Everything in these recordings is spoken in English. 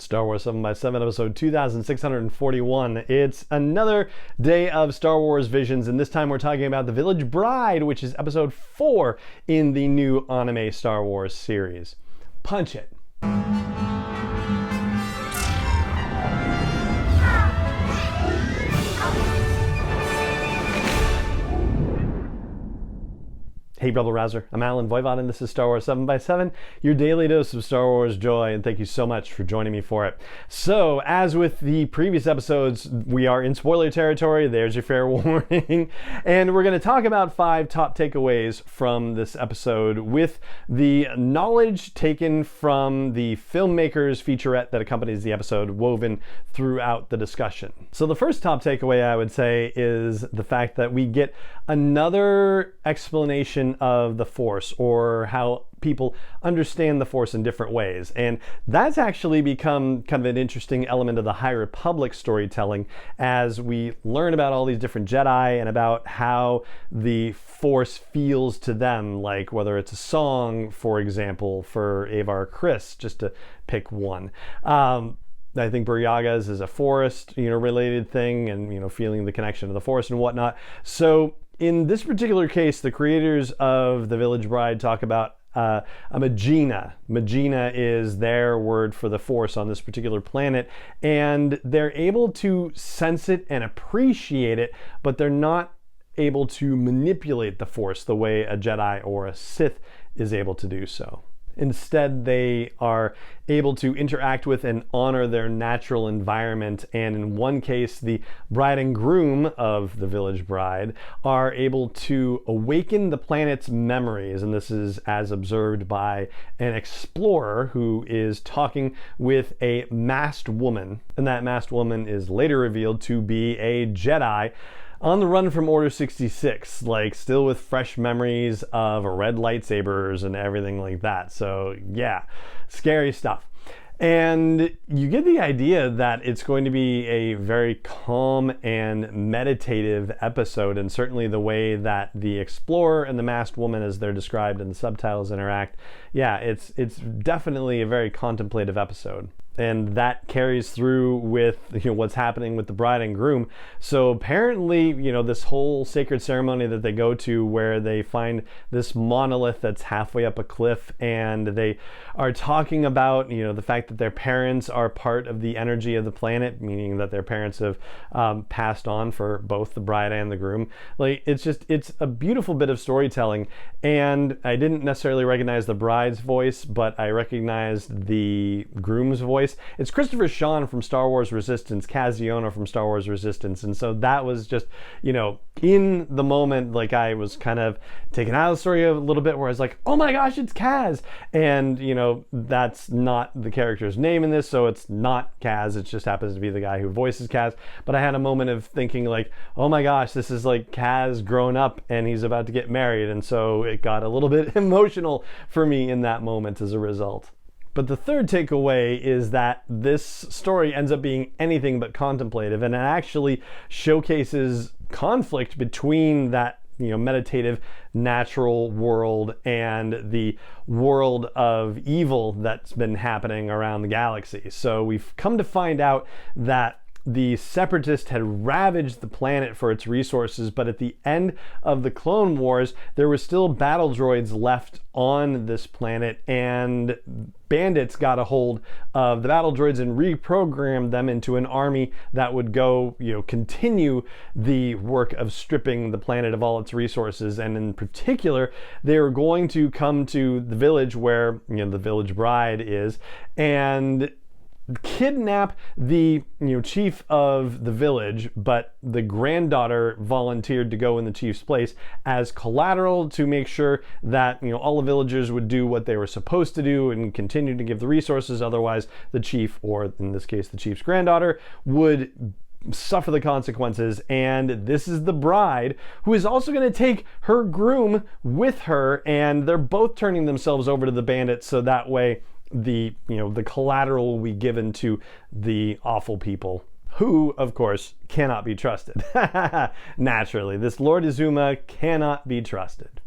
Star Wars 7x7, episode 2641. It's another day of Star Wars visions, and this time we're talking about The Village Bride, which is episode 4 in the new anime Star Wars series. Punch it. Hey, Rebel Rouser, I'm Alan Voivod, and this is Star Wars 7x7, your daily dose of Star Wars joy, and thank you so much for joining me for it. So, as with the previous episodes, we are in spoiler territory. There's your fair warning. And we're going to talk about 5 top takeaways from this episode with the knowledge taken from the filmmaker's featurette that accompanies the episode woven throughout the discussion. So the first top takeaway I would say is the fact that we get another explanation of the Force, or how people understand the Force in different ways. And that's actually become kind of an interesting element of the High Republic storytelling as we learn about all these different Jedi and about how the Force feels to them, like whether it's a song, for example, for Avar Kriss, just to pick one. I think Buryagas is a forest, related thing, and, feeling the connection to the Force and whatnot. So in this particular case, the creators of The Village Bride talk about a Magina. Magina is their word for the Force on this particular planet, and they're able to sense it and appreciate it, but they're not able to manipulate the Force the way a Jedi or a Sith is able to do so. Instead, they are able to interact with and honor their natural environment, and in one case, the bride and groom of the Village Bride are able to awaken the planet's memories, and this is as observed by an explorer who is talking with a masked woman, and that masked woman is later revealed to be a Jedi on the run from Order 66, still with fresh memories of red lightsabers and everything like that. So yeah, scary stuff. And you get the idea that it's going to be a very calm and meditative episode, and certainly the way that the explorer and the masked woman, as they're described in the subtitles, interact. Yeah, it's definitely a very contemplative episode. And that carries through with what's happening with the bride and groom. So apparently, this whole sacred ceremony that they go to, where they find this monolith that's halfway up a cliff, and they are talking about the fact that their parents are part of the energy of the planet, meaning that their parents have passed on for both the bride and the groom. It's a beautiful bit of storytelling. And I didn't necessarily recognize the bride's voice, but I recognized the groom's voice. It's Christopher Sean from Star Wars Resistance, Kaziona from Star Wars Resistance, and so that was just, in the moment, I was kind of taken out of the story a little bit, where I was like, oh my gosh, it's Kaz! And, that's not the character's name in this, so it's not Kaz, it just happens to be the guy who voices Kaz. But I had a moment of thinking oh my gosh, this is like Kaz grown up and he's about to get married, and so it got a little bit emotional for me in that moment as a result. But the third takeaway is that this story ends up being anything but contemplative, and it actually showcases conflict between that meditative natural world and the world of evil that's been happening around the galaxy. So we've come to find out that the Separatists had ravaged the planet for its resources, but at the end of the Clone Wars, there were still battle droids left on this planet, and bandits got a hold of the battle droids and reprogrammed them into an army that would go, continue the work of stripping the planet of all its resources. And in particular, they were going to come to the village where, the Village Bride is, and kidnap the chief of the village, but the granddaughter volunteered to go in the chief's place as collateral to make sure that all the villagers would do what they were supposed to do and continue to give the resources. Otherwise, the chief, or in this case the chief's granddaughter, would suffer the consequences. And this is the bride, who is also going to take her groom with her, and they're both turning themselves over to the bandits, so that way the collateral will be given to the awful people, who of course cannot be trusted. Naturally, this Lord Izuma cannot be trusted.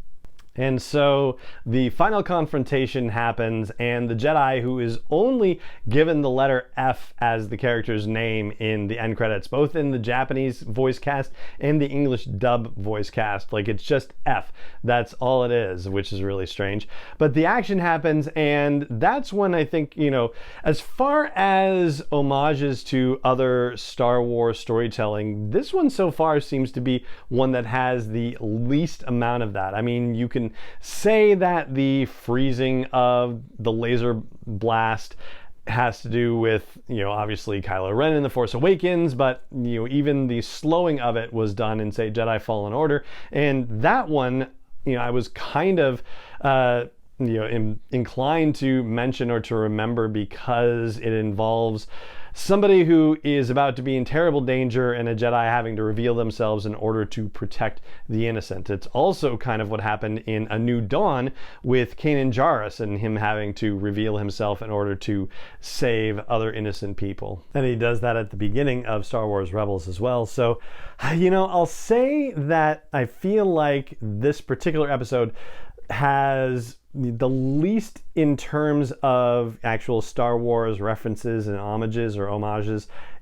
And so the final confrontation happens, and the Jedi, who is only given the letter F as the character's name in the end credits, both in the Japanese voice cast and the English dub voice cast, like it's just F. That's all it is, which is really strange. But the action happens, and that's when I think, you know, as far as homages to other Star Wars storytelling, this one so far seems to be one that has the least amount of that. I mean, you can say that the freezing of the laser blast has to do with, you know, obviously Kylo Ren in The Force Awakens, but, you know, even the slowing of it was done in, say, Jedi Fallen Order. And that one, you know, I was kind of, inclined to mention or to remember because it involves somebody who is about to be in terrible danger and a Jedi having to reveal themselves in order to protect the innocent. It's also kind of what happened in A New Dawn with Kanan Jarrus and him having to reveal himself in order to save other innocent people. And he does that at the beginning of Star Wars Rebels as well. So, you know, I'll say that I feel like this particular episode has the least in terms of actual Star Wars references and homages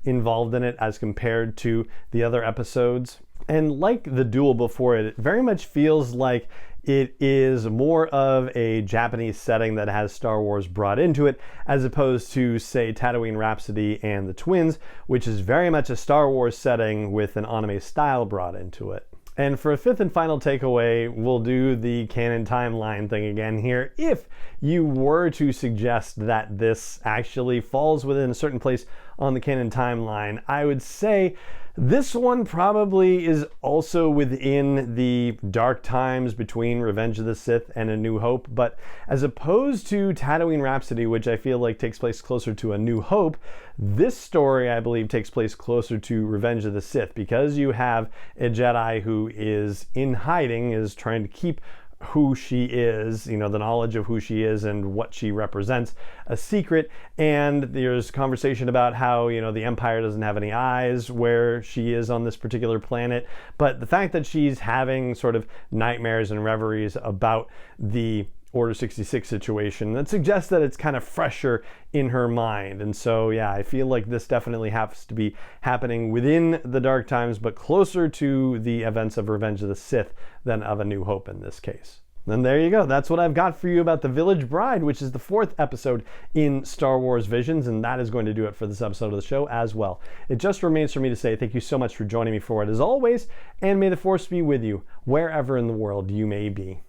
involved in it as compared to the other episodes. And like the duel before it, it very much feels like it is more of a Japanese setting that has Star Wars brought into it, as opposed to, say, Tatooine Rhapsody and the Twins, which is very much a Star Wars setting with an anime style brought into it. And for a fifth and final takeaway, we'll do the canon timeline thing again here. If you were to suggest that this actually falls within a certain place on the canon timeline, I would say this one probably is also within the dark times between Revenge of the Sith and A New Hope, but as opposed to Tatooine Rhapsody, which I feel like takes place closer to A New Hope, this story, I believe, takes place closer to Revenge of the Sith, because you have a Jedi who is in hiding, is trying to keep who she is, you know, the knowledge of who she is and what she represents, a secret. And there's conversation about how, you know, the Empire doesn't have any eyes where she is on this particular planet. But the fact that she's having sort of nightmares and reveries about the Order 66 situation, that suggests that it's kind of fresher in her mind. And so, yeah, I feel like this definitely has to be happening within the dark times, but closer to the events of Revenge of the Sith than of A New Hope in this case. And there you go. That's what I've got for you about The Village Bride, which is the fourth episode in Star Wars Visions, and that is going to do it for this episode of the show as well. It just remains for me to say thank you so much for joining me for it as always, and may the Force be with you wherever in the world you may be.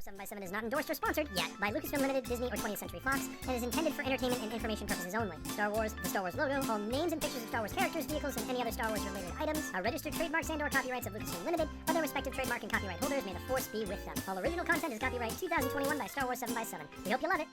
7x7 is not endorsed or sponsored yet by Lucasfilm Limited, Disney, or 20th Century Fox, and is intended for entertainment and information purposes only. Star Wars, the Star Wars logo, all names and pictures of Star Wars characters, vehicles, and any other Star Wars-related items are registered trademarks and/or copyrights of Lucasfilm Limited, or their respective trademark and copyright holders. May the Force be with them. All original content is copyright 2021 by Star Wars 7x7. We hope you love it.